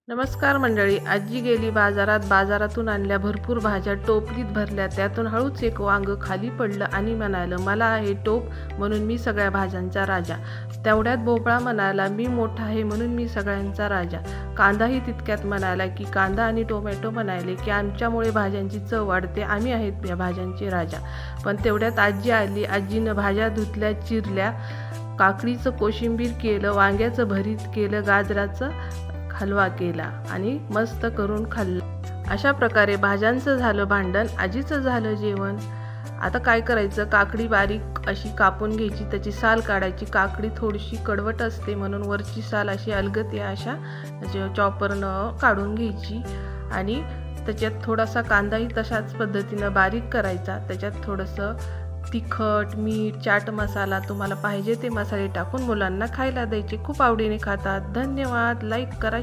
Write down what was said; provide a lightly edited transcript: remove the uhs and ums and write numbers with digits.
नमस्कार मंडळी. आजी गेली बाजारात. बाजारातून आणल्या भरपूर भाज्या टोपलीत भरल्या. त्यातून हळूच एक वांग खाली पडलं आणि म्हणालं, मला आहे टोप म्हणून मी सगळ्या भाज्यांचा राजा. तेवढ्यात भोपळा म्हणाला, मी मोठा आहे म्हणून मी सगळ्यांचा राजा. कांदाही तितक्यात म्हणाला की कांदा आणि टोमॅटो म्हणाले की आमच्यामुळे भाज्यांची चव वाढते, आम्ही आहेत या भाज्यांचे राजा. पण तेवढ्यात आजी आली. आजीनं भाज्या धुतल्या, चिरल्या, काकडीचं कोशिंबीर केलं, वांग्याचं भरीत केलं, गाजराचं हलवा केला आणि मस्त करून खाल्लं. अशा प्रकारे भाज्यांचं झालं भांडण, आजीचं झालं जेवण. आता काय करायचं, काकडी बारीक अशी कापून घ्यायची, त्याची साल काढायची. काकडी थोडीशी कडवट असते म्हणून वरची साल अशी अलगद अशा चॉपरनं काढून घ्यायची आणि त्याच्यात थोडासा कांदाही तशाच पद्धतीनं बारीक करायचा. त्याच्यात थोडंसं तिखट, मीठ, चाट मसाला, तुम्हाला पाहिजे ते मसाले टाकून मुलांना खायला द्यायचे. खूप आवडीने खातात. धन्यवाद. लाईक करा.